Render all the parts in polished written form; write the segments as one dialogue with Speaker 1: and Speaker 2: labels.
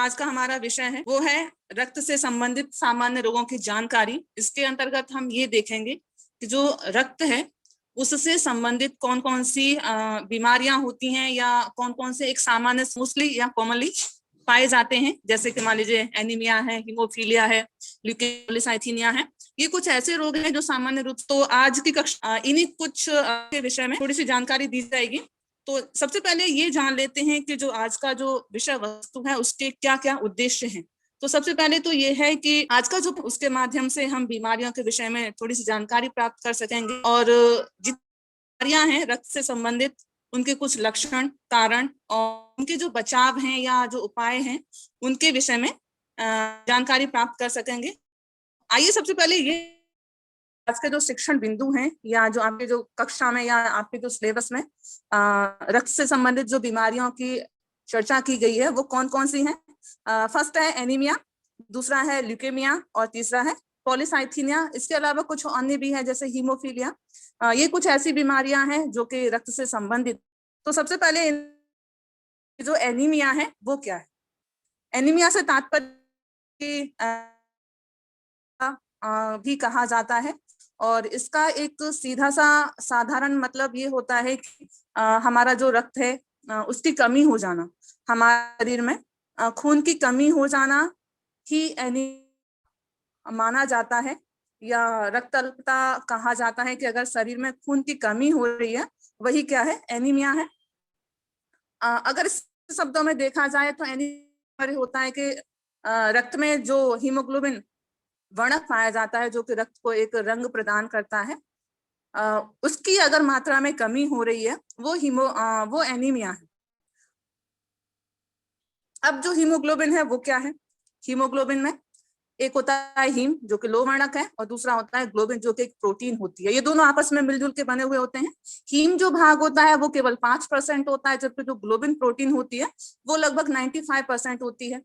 Speaker 1: आज का हमारा विषय है वो है रक्त से संबंधित सामान्य रोगों की जानकारी। इसके अंतर्गत हम ये देखेंगे कि जो रक्त है उससे संबंधित कौन कौन सी बीमारियां होती हैं या कौन कौन से एक सामान्य मोस्टली या कॉमनली पाए जाते हैं, जैसे कि मान लीजिए एनीमिया है, हीमोफीलिया है, ल्यूकेमिया है। ये कुछ ऐसे रोग हैं जो सामान्य रूप से, तो आज की कक्षा इन्हीं कुछ के विषय में थोड़ी सी जानकारी दी जाएगी। तो सबसे पहले ये जान लेते हैं कि जो आज का जो विषय वस्तु है उसके क्या क्या उद्देश्य हैं। तो सबसे पहले तो ये है कि आज का जो उसके माध्यम से हम बीमारियों के विषय में थोड़ी सी जानकारी प्राप्त कर सकेंगे और जितनी बीमारियां हैं रक्त से संबंधित उनके कुछ लक्षण, कारण और उनके जो बचाव हैं या जो उपाय हैं उनके विषय में जानकारी प्राप्त कर सकेंगे। आइए सबसे पहले ये आज के जो शिक्षण बिंदु हैं या जो आपके जो कक्षा में या आपके जो सिलेबस में रक्त से संबंधित जो बीमारियों की चर्चा की गई है वो कौन कौन सी हैं। फर्स्ट है एनीमिया, दूसरा है ल्यूकेमिया और तीसरा है पॉलीसाइथीनिया। इसके अलावा कुछ अन्य भी है जैसे हीमोफीलिया। ये कुछ ऐसी बीमारियां हैं जो कि रक्त से संबंधित। तो सबसे पहले जो एनीमिया है वो क्या है। एनीमिया से तात्पर्य भी कहा जाता है और इसका एक सीधा सा साधारण मतलब ये होता है कि हमारा जो रक्त है उसकी कमी हो जाना, हमारे शरीर में खून की कमी हो जाना ही एनीमिया माना जाता है या रक्त अल्पता कहा जाता है कि अगर शरीर में खून की कमी हो रही है वही क्या है, एनीमिया है। अगर इस शब्दों में देखा जाए तो एनीमिया होता है कि रक्त में जो हीमोग्लोबिन वर्णक पाया जाता है जो कि रक्त को एक रंग प्रदान करता है, उसकी अगर मात्रा में कमी हो रही है वो एनीमिया है। अब जो हीमोग्लोबिन है वो क्या है। हीमोग्लोबिन में एक होता है हीम जो कि लोह वर्णक है और दूसरा होता है ग्लोबिन जो कि एक प्रोटीन होती है। ये दोनों आपस में मिलजुल के बने हुए होते हैं। हीम जो भाग होता है वो केवल 5% होता है, जबकि जो ग्लोबिन प्रोटीन होती है वो लगभग 95% होती है।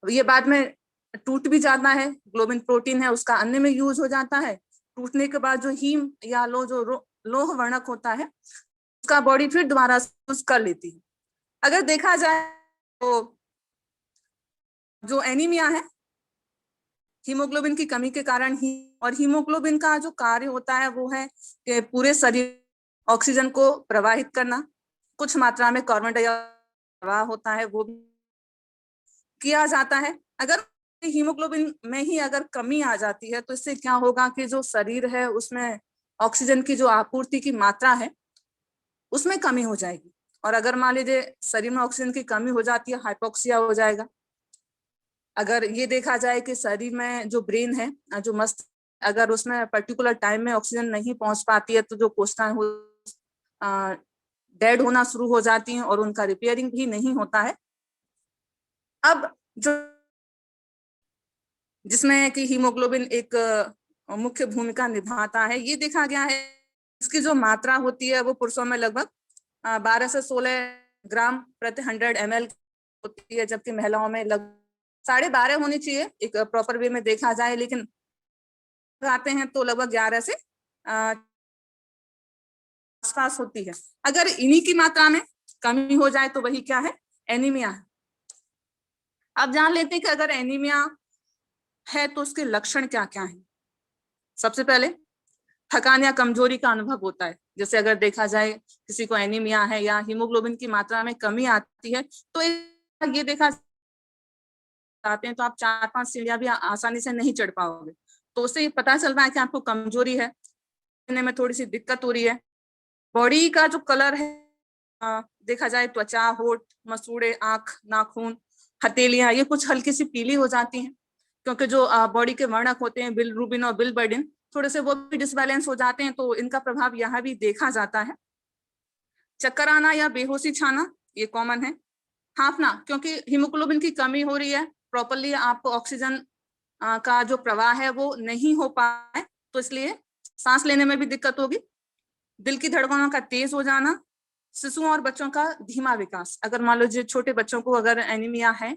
Speaker 1: ये बाद में टूट भी जाता है, ग्लोबिन प्रोटीन है उसका अन्य में यूज हो जाता है। टूटने के बाद जो हीम या लोह वर्णक होता है उसका बॉडी फिर दोबारा यूज कर लेती है। अगर देखा जाए तो जो एनीमिया है हीमोग्लोबिन की कमी के कारण ही, और हीमोग्लोबिन का जो कार्य होता है वो है कि पूरे शरीर ऑक्सीजन को प्रवाहित करना, कुछ मात्रा में कार्बन डाइऑक्साइड प्रवाह होता है वो किया जाता है। अगर हीमोग्लोबिन में ही अगर कमी आ जाती है तो इससे क्या होगा कि जो शरीर है उसमें ऑक्सीजन की जो आपूर्ति की मात्रा है उसमें कमी हो जाएगी। और अगर मान लीजिए शरीर में ऑक्सीजन की कमी हो जाती है, हाइपोक्सिया हो जाएगा। अगर ये देखा जाए कि शरीर में जो ब्रेन है, जो मस्तिष्क, अगर उसमें पर्टिकुलर टाइम में ऑक्सीजन नहीं पहुंच पाती है तो जो कोशिकाएं डेड होना शुरू हो जाती हैं और उनका रिपेयरिंग भी नहीं होता है। अब जो जिसमें कि हीमोग्लोबिन एक मुख्य भूमिका निभाता है, ये देखा गया है इसकी जो मात्रा होती है वो पुरुषों में लगभग 12 से 16 ग्राम प्रति 100 ml होती है, जबकि महिलाओं में लगभग 12.5 होनी चाहिए एक प्रॉपर वे में देखा जाए, लेकिन आते हैं तो लगभग 11 से आसपास होती है। अगर इन्हीं की मात्रा में कमी हो जाए तो वही क्या है, एनीमिया है। अब जान लेते हैं कि अगर एनीमिया है तो उसके लक्षण क्या क्या हैं। सबसे पहले थकान या कमजोरी का अनुभव होता है। जैसे अगर देखा जाए किसी को एनीमिया है या हीमोग्लोबिन की मात्रा में कमी आती है तो ये देखा जाते हैं तो आप 4-5 सीढ़ियां भी आसानी से नहीं चढ़ पाओगे। तो उससे ये पता चलता है कि आपको कमजोरी है, में थोड़ी सी दिक्कत हो रही है। बॉडी का जो कलर है देखा जाए त्वचा, होठ, मसूड़े, आंख, नाखून, हथेलियां ये कुछ हल्की सी पीली हो जाती हैं, क्योंकि जो बॉडी के वर्णक होते हैं बिलरुबिन और बिलबर्डिन थोड़े से वो भी डिसबैलेंस हो जाते हैं, तो इनका प्रभाव यहाँ भी देखा जाता है। चक्कर आना या बेहोशी छाना ये कॉमन है। हांफना, क्योंकि हीमोग्लोबिन की कमी हो रही है, प्रॉपरली आपको ऑक्सीजन का जो प्रवाह है वो नहीं हो पाए तो इसलिए सांस लेने में भी दिक्कत होगी। दिल की धड़कनों का तेज हो जाना, शिशुओं और बच्चों का धीमा विकास। अगर मान लो छोटे बच्चों को अगर एनीमिया है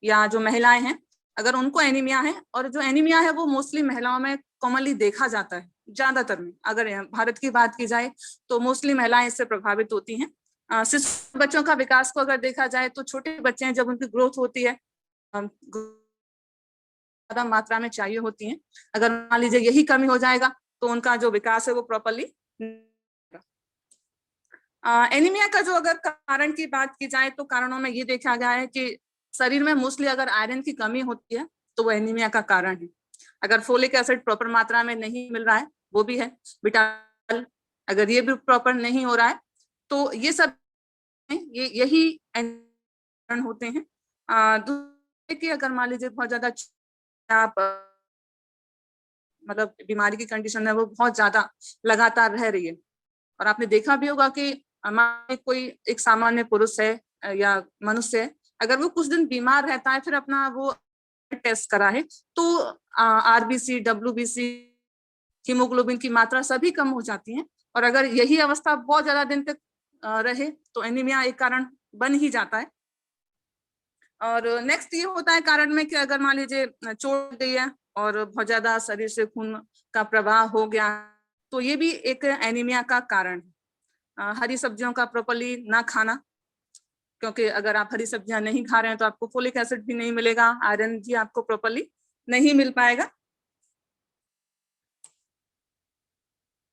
Speaker 1: या जो महिलाएं हैं अगर उनको एनीमिया है, और जो एनीमिया है वो मोस्टली महिलाओं में कॉमनली देखा जाता है ज्यादातर में। अगर भारत की बात की जाए तो मोस्टली महिलाएं इससे प्रभावित होती हैं। शिशु बच्चों का विकास को अगर देखा जाए तो छोटे बच्चे हैं, जब उनकी ग्रोथ होती है ज्यादा मात्रा में चाहिए होती हैं। अगर मान लीजिए यही कमी हो जाएगा तो उनका जो विकास है वो प्रॉपरली। एनीमिया का जो अगर कारण की बात की जाए तो कारणों में ये देखा गया है कि शरीर में मोस्टली अगर आयरन की कमी होती है तो वो एनीमिया का कारण है। अगर फोलिक एसिड प्रॉपर मात्रा में नहीं मिल रहा है वो भी है। विटामिन अगर ये भी प्रॉपर नहीं हो रहा है तो ये सब यही कारण होते हैं। दूसरे की अगर मान लीजिए बहुत ज्यादा आप मतलब बीमारी की कंडीशन है वो बहुत ज्यादा लगातार रह रही है, और आपने देखा भी होगा कि हमारे कोई एक सामान्य पुरुष है या मनुष्य है, अगर वो कुछ दिन बीमार रहता है फिर अपना वो टेस्ट करा है तो आरबीसी, डब्ल्यूबीसी, हीमोग्लोबिन की मात्रा सभी कम हो जाती है। और अगर यही अवस्था बहुत ज्यादा दिन तक रहे तो एनीमिया एक कारण बन ही जाता है। और नेक्स्ट ये होता है कारण में कि अगर मान लीजिए चोट गई है और बहुत ज्यादा शरीर से खून का प्रवाह हो गया तो ये भी एक एनीमिया का कारण है। हरी सब्जियों का प्रॉपर्ली ना खाना, क्योंकि अगर आप हरी सब्जियां नहीं खा रहे हैं तो आपको फोलिक एसिड भी नहीं मिलेगा, आयरन भी आपको प्रॉपर्ली नहीं मिल पाएगा।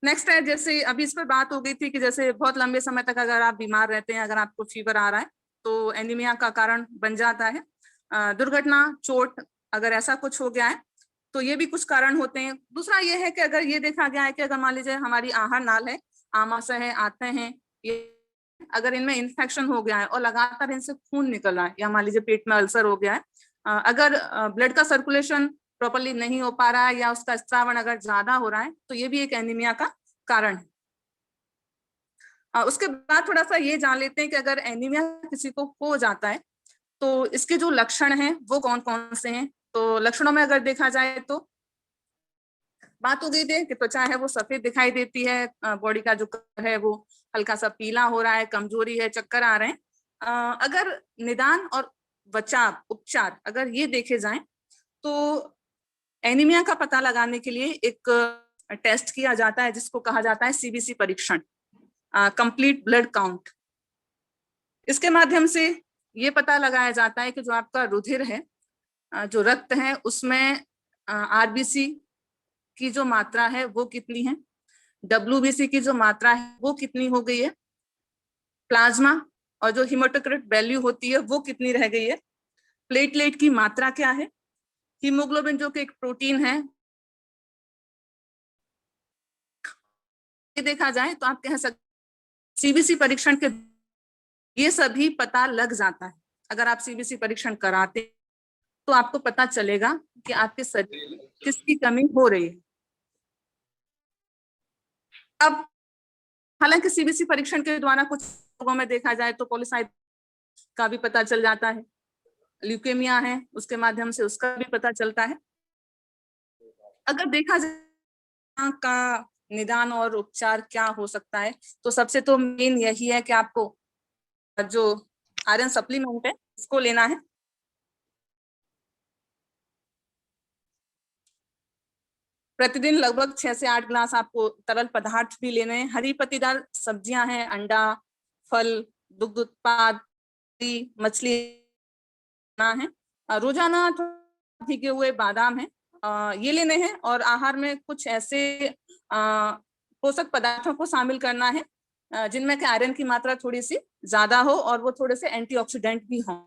Speaker 1: नेक्स्ट है, जैसे अभी इस पर बात हो गई थी कि जैसे बहुत लंबे समय तक अगर आप बीमार रहते हैं, अगर आपको फीवर आ रहा है तो एनीमिया का कारण बन जाता है। दुर्घटना, चोट अगर ऐसा कुछ हो गया है तो ये भी कुछ कारण होते हैं। दूसरा ये है कि अगर ये देखा गया है कि अगर मान लीजिए हमारी आहार नाल है, आमाशय है, आते हैं, ये अगर इनमें इन्फेक्शन हो गया है और लगातार इनसे खून निकल रहा है, या मान लीजिए पेट में अल्सर हो गया है, अगर ब्लड का सर्कुलेशन प्रॉपर्ली नहीं हो पा रहा है या उसका स्त्रावण अगर ज्यादा हो रहा है तो ये भी एक एनीमिया का कारण है। उसके बाद थोड़ा सा ये जान लेते हैं कि अगर एनीमिया किसी को हो जाता है तो इसके जो लक्षण हैं वो कौन कौन से हैं। तो लक्षणों में अगर देखा जाए तो बात हो गई थी कि त्वचा है वो सफेद दिखाई देती है, बॉडी का जो कलर है वो हल्का सा पीला हो रहा है, कमजोरी है, चक्कर आ रहे हैं। अगर निदान और बचाव उपचार अगर ये देखे जाएं तो एनीमिया का पता लगाने के लिए एक टेस्ट किया जाता है जिसको कहा जाता है सीबीसी परीक्षण, कंप्लीट ब्लड काउंट। इसके माध्यम से ये पता लगाया जाता है कि जो आपका रुधिर है, जो रक्त है, उसमें आरबीसी की जो मात्रा है वो कितनी है, डब्ल्यूबीसी की जो मात्रा है वो कितनी हो गई है, प्लाज्मा और जो हीमोटोक्रिट वैल्यू होती है वो कितनी रह गई है, प्लेटलेट की मात्रा क्या है, हीमोग्लोबिन जो कि एक प्रोटीन है, ये देखा जाए तो आप कह सकते सीबीसी परीक्षण के ये सभी पता लग जाता है। अगर आप सीबीसी परीक्षण कराते तो आपको पता चलेगा कि आपके शरीर में किसकी कमी हो रही है। अब हालांकि सीबीसी परीक्षण के द्वारा कुछ लोगों में देखा जाए तो पॉलीसाइट का भी पता चल जाता है, ल्यूकेमिया है उसके माध्यम से उसका भी पता चलता है। अगर देखा जाए का निदान और उपचार क्या हो सकता है तो सबसे तो मेन यही है कि आपको जो आयरन सप्लीमेंट है इसको लेना है। प्रतिदिन लगभग 6 से 8 ग्लास आपको तरल पदार्थ भी लेने हैं। हरी पत्तीदार सब्जियां हैं, अंडा, फल, दुग्ध उत्पाद, मछली है, रोजाना भीगे हुए बादाम है, ये लेने हैं। और आहार में कुछ ऐसे पोषक पदार्थों को शामिल करना है जिनमें कि आयरन की मात्रा थोड़ी सी ज्यादा हो और वो थोड़े से एंटीऑक्सीडेंट भी हों।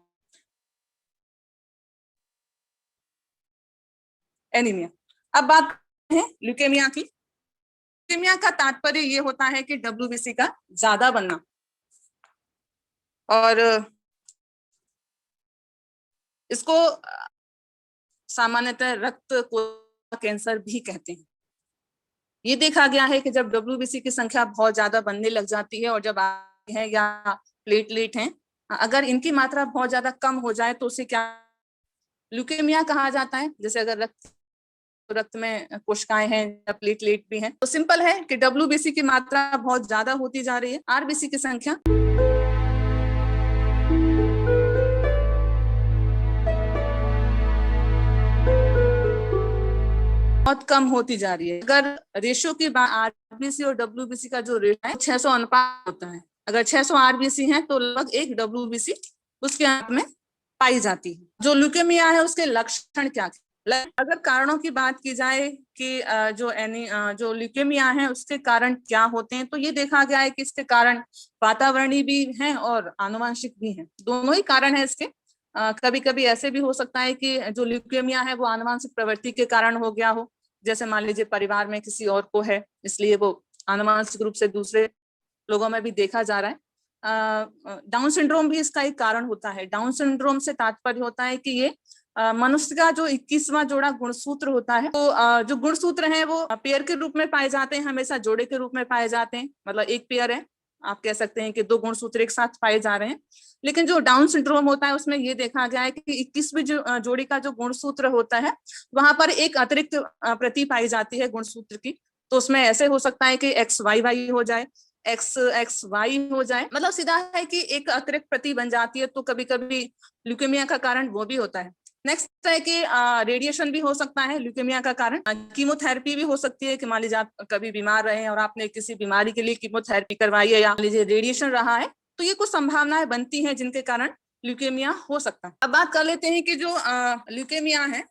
Speaker 1: एनीमिया, अब बात है ल्यूकेमिया की। ल्यूकेमिया का तात्पर्य ये होता है कि डब्ल्यूबीसी का ज्यादा बनना, और इसको सामान्यतः रक्त कोशिका कैंसर भी कहते हैं। ये देखा गया है कि जब डब्ल्यूबीसी की संख्या बहुत ज्यादा बनने लग जाती है और जब है या प्लेटलेट हैं, अगर इनकी मात्रा बहुत ज्यादा कम हो जाए तो उसे क्या ल्यूकेमिया कहा जाता है। जैसे अगर रक्त में कोशिकाएं हैं या प्लेटलेट भी हैं, तो सिंपल है कि डब्ल्यूबीसी की मात्रा बहुत ज्यादा होती जा रही है, आरबीसी की संख्या बहुत कम होती जा रही है। अगर रेशो की बात, आरबीसी और डब्ल्यूबीसी का जो रेशो है 600 अनुपात होता है। अगर 600 आरबीसी हैं तो लगभग 1 डब्ल्यूबीसी उसके आप में पाई जाती है। जो ल्यूकेमिया है उसके लक्षण क्या है? अगर कारणों की बात की जाए कि जो ल्यूकेमिया है उसके कारण क्या होते हैं, तो ये देखा गया है कि इसके कारण वातावरणीय भी हैं और आनुवंशिक भी हैं, दोनों ही कारण है इसके। कभी कभी ऐसे भी हो सकता है कि जो ल्यूकेमिया है वो आनुवंशिक प्रवृत्ति के कारण हो गया हो, जैसे मान लीजिए परिवार में किसी और को है इसलिए वो आनुवंशिक रूप से दूसरे लोगों में भी देखा जा रहा है। डाउन सिंड्रोम भी इसका एक कारण होता है। डाउन सिंड्रोम से तात्पर्य होता है कि ये मनुष्य का जो 21वां जोड़ा गुणसूत्र होता है, तो जो गुणसूत्र हैं वो पेयर के रूप में पाए जाते हैं, हमेशा जोड़े के रूप में पाए जाते हैं। मतलब एक पेयर है, आप कह सकते हैं कि 2 गुणसूत्र एक साथ पाए जा रहे हैं। लेकिन जो डाउन सिंड्रोम होता है उसमें ये देखा गया है कि 21वीं जोड़ी का जो गुणसूत्र होता है वहां पर एक अतिरिक्त प्रति पाई जाती है गुणसूत्र की। तो उसमें ऐसे हो सकता है कि XYY हो जाए, XXY हो जाए, मतलब सीधा है कि एक अतिरिक्त प्रति बन जाती है। तो कभी कभी ल्यूकेमिया का कारण वो भी होता है। नेक्स्ट है कि रेडिएशन भी हो सकता है ल्यूकेमिया का कारण। कीमोथेरेपी भी हो सकती है कि मान लीजिए आप कभी बीमार रहे हैं और आपने किसी बीमारी के लिए कीमोथेरेपी करवाई है, या मान लीजिए रेडिएशन रहा है, तो ये कुछ संभावनाएं बनती हैं जिनके कारण ल्यूकेमिया हो सकता है। अब बात कर लेते हैं कि जो ल्यूकेमिया है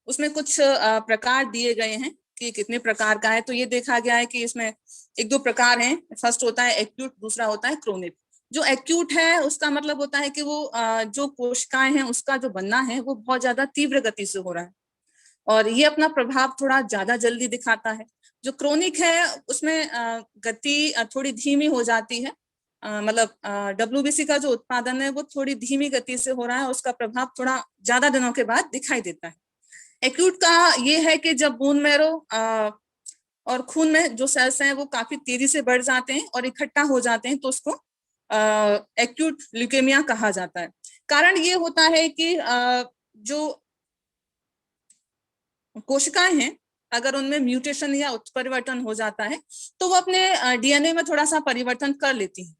Speaker 1: उसमें कुछ प्रकार दिए गए हैं कि कितने प्रकार का है। तो ये देखा गया है कि इसमें 1-2 प्रकार हैं। फर्स्ट होता है एक्यूट, दूसरा होता है क्रोनिक। जो एक्यूट है उसका मतलब होता है कि वो जो कोशिकाएं हैं उसका जो बनना है वो बहुत ज्यादा तीव्र गति से हो रहा है और ये अपना प्रभाव थोड़ा ज्यादा जल्दी दिखाता है। जो क्रोनिक है उसमें गति थोड़ी धीमी हो जाती है। मतलब डब्ल्यूबीसी का जो उत्पादन है वो थोड़ी धीमी गति से हो रहा है, उसका प्रभाव थोड़ा ज्यादा दिनों के बाद दिखाई देता है। एक्यूट का ये है कि जब बोन मैरो और खून में जो सेल्स हैं वो काफी तेजी से बढ़ जाते हैं और इकट्ठा हो जाते हैं, तो उसको एक्यूट ल्यूकेमिया कहा जाता है। कारण ये होता है कि जो कोशिकाएं हैं अगर उनमें म्यूटेशन या उत्परिवर्तन हो जाता है तो वो अपने डीएनए में थोड़ा सा परिवर्तन कर लेती हैं,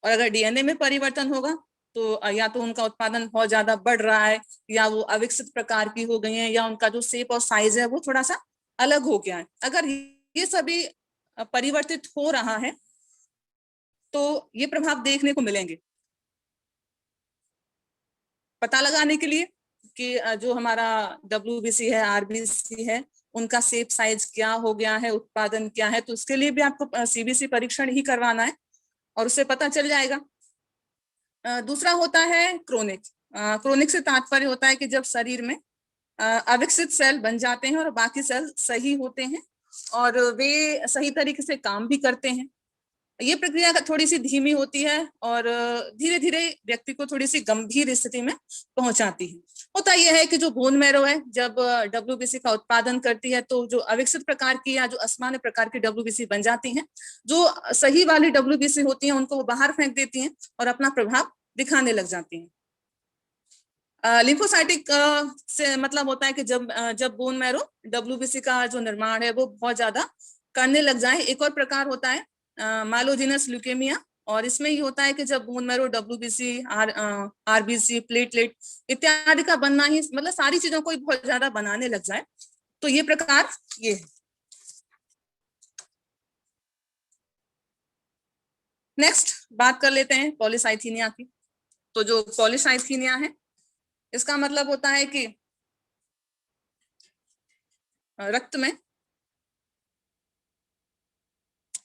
Speaker 1: और अगर डीएनए में परिवर्तन होगा तो या तो उनका उत्पादन बहुत ज्यादा बढ़ रहा है, या वो अविकसित प्रकार की हो गई हैं, या उनका जो शेप और साइज है वो थोड़ा सा अलग हो गया है। अगर ये सभी परिवर्तित हो रहा है तो ये प्रभाव देखने को मिलेंगे। पता लगाने के लिए कि जो हमारा डब्ल्यूबीसी है, आरबीसी है, उनका शेप साइज क्या हो गया है, उत्पादन क्या है, तो उसके लिए भी आपको सीबीसी परीक्षण ही करवाना है और उससे पता चल जाएगा। दूसरा होता है क्रोनिक। क्रोनिक से तात्पर्य होता है कि जब शरीर में अविकसित सेल बन जाते हैं और बाकी सेल सही होते हैं और वे सही तरीके से काम भी करते हैं। ये प्रक्रिया थोड़ी सी धीमी होती है और धीरे धीरे व्यक्ति को थोड़ी सी गंभीर स्थिति में पहुंचाती है। होता यह है कि जो बोन मैरो है जब डब्ल्यूबीसी का उत्पादन करती है तो जो अविकसित प्रकार की या जो असामान्य प्रकार की डब्ल्यूबीसी बन जाती हैं, जो सही वाली डब्ल्यूबीसी होती हैं उनको वो बाहर फेंक देती हैं और अपना प्रभाव दिखाने लग जाती हैं। लिम्फोसाइटिक से मतलब होता है कि जब बोन मैरो डब्ल्यूबीसी का जो निर्माण है वो बहुत ज्यादा करने लग जाए। एक और प्रकार होता है माइलोजेनस ल्यूकेमिया, और इसमें ये होता है कि जब bone marrow WBC RBC platelet इत्यादि का बनना ही मतलब सारी चीजों को बहुत ज्यादा बनाने लग जाए, तो ये प्रकार ये है। नेक्स्ट बात कर लेते हैं पॉलीसाइथीनिया की। तो जो पॉलीसाइथीनिया है इसका मतलब होता है कि रक्त में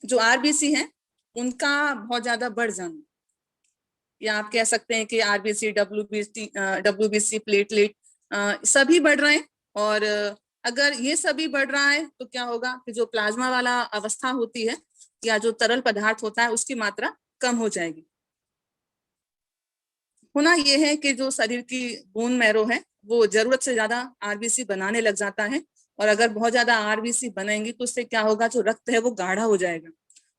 Speaker 1: जो आरबीसी है उनका बहुत ज्यादा बढ़ जाना, या आप कह सकते हैं कि आरबीसी डब्ल्यूबीसी प्लेटलेट सभी बढ़ रहे हैं। और अगर ये सभी बढ़ रहा है तो क्या होगा कि जो प्लाज्मा वाला अवस्था होती है या जो तरल पदार्थ होता है उसकी मात्रा कम हो जाएगी। होना यह है कि जो शरीर की बोन मैरो है वो जरूरत से ज्यादा आरबीसी बनाने लग जाता है, और अगर बहुत ज्यादा आरबीसी बनेंगी तो उससे क्या होगा, जो रक्त है वो गाढ़ा हो जाएगा,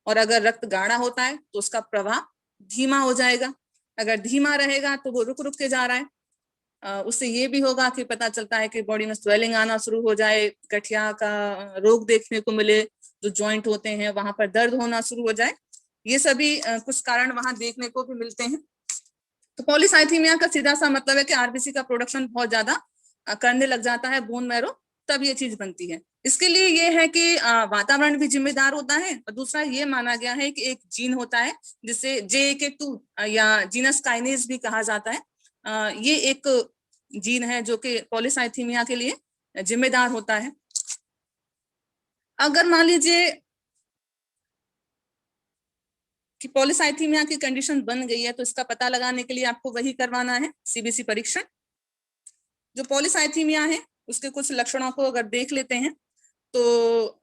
Speaker 1: और अगर रक्त गाढ़ा होता है तो उसका प्रवाह धीमा हो जाएगा। अगर धीमा रहेगा तो वो रुक रुक के जा रहा है। उससे ये भी होगा कि पता चलता है कि बॉडी में स्वेलिंग आना शुरू हो जाए, गठिया का रोग देखने को मिले, जो जॉइंट होते हैं वहां पर दर्द होना शुरू हो जाए। ये सभी कुछ कारण वहां देखने को भी मिलते हैं। तो पॉलीसाइथीमिया का सीधा सा मतलब है कि आरबीसी का प्रोडक्शन बहुत ज्यादा करने लग जाता है बोन मैरो, तब ये चीज बनती है। इसके लिए ये है कि वातावरण भी जिम्मेदार होता है, और दूसरा ये माना गया है कि एक जीन होता है जिसे JAK2 या जीनस काइनेज भी कहा जाता है। ये एक जीन है जो कि पॉलीसाइथीमिया के लिए जिम्मेदार होता है। अगर मान लीजिए कि पॉलीसाइथीमिया की कंडीशन बन गई है, तो इसका पता लगाने के लिए आपको वही करवाना है, CBC परीक्षण। जो पॉलीसाइथीमिया है उसके कुछ लक्षणों को अगर देख लेते हैं तो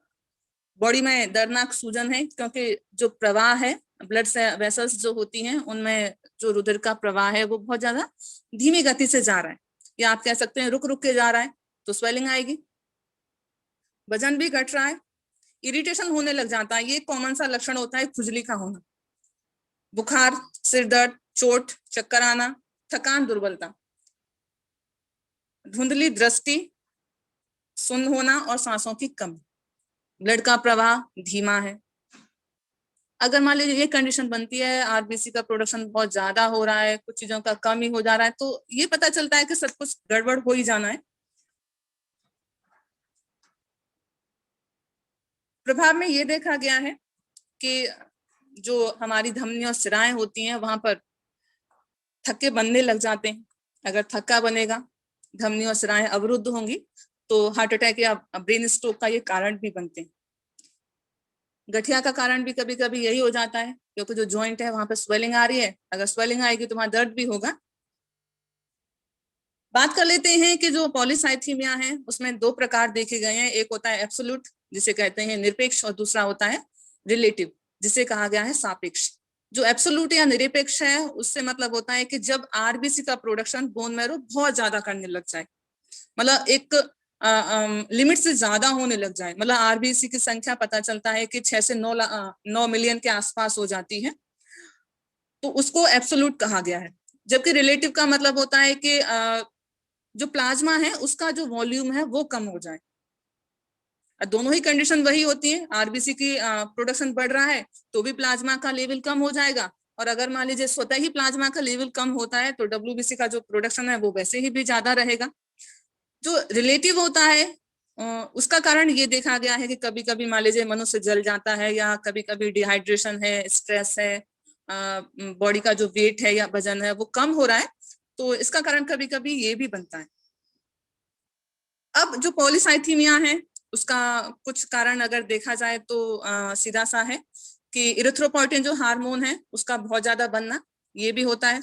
Speaker 1: बॉडी में दर्दनाक सूजन है, क्योंकि जो प्रवाह है, ब्लड वेसल्स जो होती हैं उनमें जो रुधिर का प्रवाह है वो बहुत ज्यादा धीमी गति से जा रहा है, या आप कह सकते हैं रुक रुक के जा रहा है, तो स्वेलिंग आएगी। वजन भी घट रहा है, इरिटेशन होने लग जाता है, ये कॉमन सा लक्षण होता है खुजली का होना। बुखार, सिर दर्द, चोट, चक्कर आना, थकान, दुर्बलता, धुंधली दृष्टि, सुन्न होना और सांसों की कमी, ब्लड का प्रवाह धीमा है। अगर मान लीजिए ये कंडीशन बनती है, RBC का प्रोडक्शन बहुत ज्यादा हो रहा है, कुछ चीजों का कम ही हो जा रहा है, तो ये पता चलता है कि सब कुछ गड़बड़ हो ही जाना है। प्रभाव में ये देखा गया है कि जो हमारी धमनियों और सिराएं होती हैं वहां पर थक्के बनने लग जाते हैं। अगर थक्का बनेगा, धमनियों और सिराएं अवरुद्ध होंगी, तो हार्ट अटैक या ब्रेन स्ट्रोक का ये कारण भी बनते हैं। गठिया का कारण भी कभी कभी यही हो जाता है, क्योंकि जो जॉइंट है वहां पर स्वेलिंग आ रही है, अगर स्वेलिंग आएगी तो वहां दर्द भी होगा। बात कर लेते हैं कि जो पॉलीसाइथीमिया है उसमें दो प्रकार देखे गए हैं। एक होता है एब्सोल्यूट, जिसे कहते हैं निरपेक्ष, और दूसरा होता है रिलेटिव, जिसे कहा गया है सापेक्ष। जो एब्सोल्यूट या निरपेक्ष है उससे मतलब होता है कि जब RBC का प्रोडक्शन बोन मैरो बहुत ज्यादा करने लग जाए, मतलब एक लिमिट से ज्यादा होने लग जाए, मतलब RBC की संख्या पता चलता है कि 6 से 9 मिलियन के आसपास हो जाती है, तो उसको एब्सोल्यूट कहा गया है। जबकि रिलेटिव का मतलब होता है कि जो प्लाज्मा है उसका जो वॉल्यूम है वो कम हो जाए। दोनों ही कंडीशन वही होती है, RBC की प्रोडक्शन बढ़ रहा है तो भी प्लाज्मा का लेवल कम हो जाएगा, और अगर मान लीजिए स्वतः ही प्लाज्मा का लेवल कम होता है तो WBC का जो प्रोडक्शन है वो वैसे ही भी ज्यादा रहेगा। जो रिलेटिव होता है उसका कारण ये देखा गया है कि कभी कभी मान लीजिए मनुष्य जल जाता है, या कभी कभी डिहाइड्रेशन है, स्ट्रेस है, बॉडी का जो वेट है या वजन है वो कम हो रहा है, तो इसका कारण कभी कभी ये भी बनता है। अब जो पॉलीसाइथीमिया है उसका कुछ कारण अगर देखा जाए तो सीधा सा है कि इरिथ्रोपोइटिन जो हार्मोन है उसका बहुत ज्यादा बनना, ये भी होता है।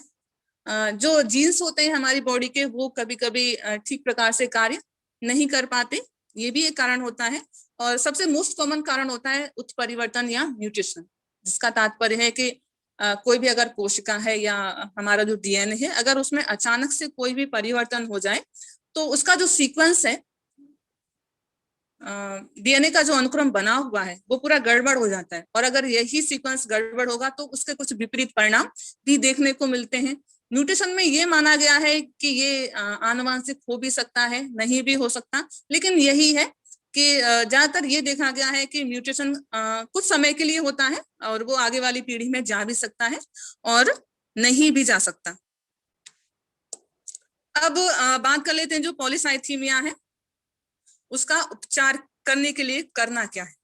Speaker 1: जो जीन्स होते हैं हमारी बॉडी के वो कभी कभी ठीक प्रकार से कार्य नहीं कर पाते, ये भी एक कारण होता है। और सबसे मोस्ट कॉमन कारण होता है उत्परिवर्तन या म्यूटेशन, जिसका तात्पर्य है कि कोई भी अगर कोशिका है या हमारा जो DNA है, अगर उसमें अचानक से कोई भी परिवर्तन हो जाए तो उसका जो सीक्वेंस है, DNA का जो अनुक्रम बना हुआ है वो पूरा गड़बड़ हो जाता है, और अगर यही सीक्वेंस गड़बड़ होगा तो उसके कुछ विपरीत परिणाम भी देखने को मिलते हैं। म्यूटेशन में ये माना गया है कि ये आनुवांशिक हो भी सकता है, नहीं भी हो सकता, लेकिन यही है कि ज्यादातर ये देखा गया है कि म्यूटेशन कुछ समय के लिए होता है और वो आगे वाली पीढ़ी में जा भी सकता है और नहीं भी जा सकता। अब बात कर लेते हैं जो पॉलीसाइथीमिया है उसका उपचार करने के लिए करना क्या है।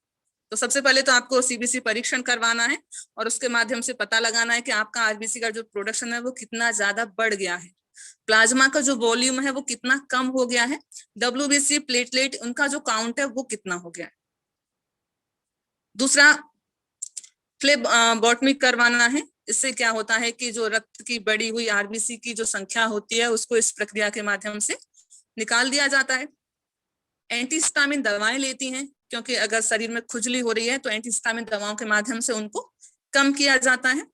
Speaker 1: तो सबसे पहले तो आपको CBC परीक्षण करवाना है और उसके माध्यम से पता लगाना है कि आपका RBC का जो प्रोडक्शन है वो कितना ज्यादा बढ़ गया है, प्लाज्मा का जो वॉल्यूम है वो कितना कम हो गया है, WBC प्लेटलेट उनका जो काउंट है वो कितना हो गया है। दूसरा फ्लेबॉटमी करवाना है। इससे क्या होता है कि जो रक्त की बढ़ी हुई RBC की जो संख्या होती है उसको इस प्रक्रिया के माध्यम से निकाल दिया जाता है। एंटीहिस्टामिन दवाएं लेती हैं, क्योंकि अगर शरीर में खुजली हो रही है तो एंटीहिस्टामिन दवाओं के माध्यम से उनको कम किया जाता है।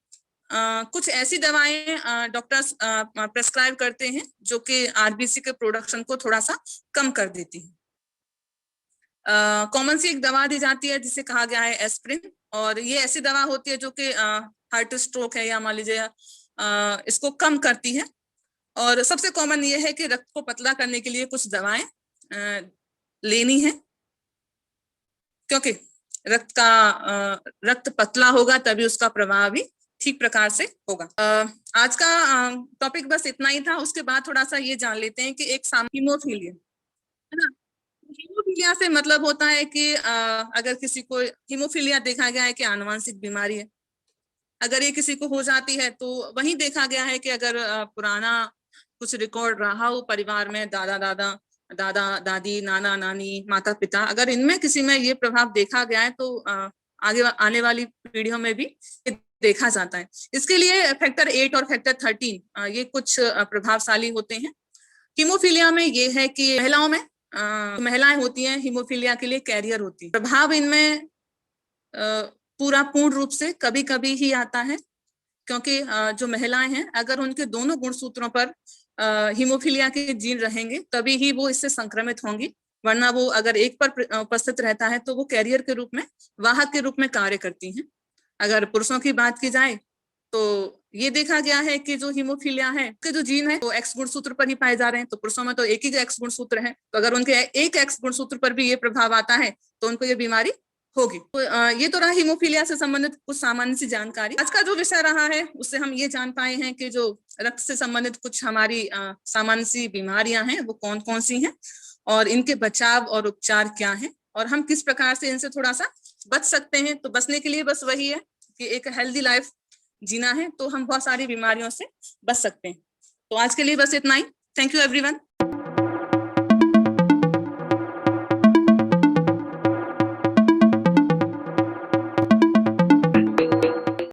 Speaker 1: कुछ ऐसी दवाएं डॉक्टर्स प्रेस्क्राइब करते हैं जो कि RBC के प्रोडक्शन को थोड़ा सा कम कर देती है। कॉमन सी एक दवा दी जाती है जिसे कहा गया है एस्प्रिन, और ये ऐसी दवा होती है जो कि हार्ट स्ट्रोक है या मान लीजिए इसको कम करती है। और सबसे कॉमन ये है कि रक्त को पतला करने के लिए कुछ दवाएं लेनी है, क्योंकि रक्त पतला होगा तभी उसका प्रवाह भी ठीक प्रकार से होगा। आज का टॉपिक बस इतना ही था। उसके बाद थोड़ा सा ये जान लेते हैं कि एक हीमोफीलिया है ना, हीमोफीलिया से मतलब होता है कि अगर किसी को हीमोफीलिया देखा गया है कि आनुवंशिक बीमारी है, अगर ये किसी को हो जाती है तो वही देखा गया है कि अगर पुराना कुछ रिकॉर्ड रहा हो परिवार में, दादा दादी, नाना नानी, माता पिता, अगर इनमें किसी में ये प्रभाव देखा गया है तो आगे आने वाली पीढ़ियों में भी देखा जाता है। इसके लिए फैक्टर 8 और फैक्टर 13 ये कुछ प्रभावशाली होते हैं। हीमोफीलिया में ये है कि महिलाओं में महिलाएं होती हैं हीमोफीलिया के लिए कैरियर होती है। प्रभाव इनमें पूरा पूर्ण रूप से कभी कभी ही आता है, क्योंकि जो महिलाएं हैं अगर उनके दोनों गुणसूत्रों पर हीमोफीलिया के जीन रहेंगे तभी ही वो इससे संक्रमित होंगी, वरना वो अगर एक पर उपस्थित रहता है तो वो कैरियर के रूप में, वाहक के रूप में कार्य करती हैं। अगर पुरुषों की बात की जाए तो ये देखा गया है कि जो हीमोफीलिया है के जो जीन है वो एक्स गुणसूत्र पर ही पाए जा रहे हैं, तो पुरुषों में तो एक ही एक्स गुणसूत्र है, तो अगर उनके एक एक्स गुणसूत्र पर भी ये प्रभाव आता है तो उनको ये बीमारी होगी। तो ये तो रहा हीमोफीलिया से संबंधित कुछ सामान्य सी जानकारी। आज का जो विषय रहा है उससे हम ये जान पाए हैं कि जो रक्त से संबंधित कुछ हमारी सामान्य सी बीमारियां हैं वो कौन कौन सी हैं और इनके बचाव और उपचार क्या हैं और हम किस प्रकार से इनसे थोड़ा सा बच सकते हैं। तो बचने के लिए बस वही है कि एक हेल्दी लाइफ जीना है तो हम बहुत सारी बीमारियों से बच सकते हैं। तो आज के लिए बस इतना ही। Thank you everyone.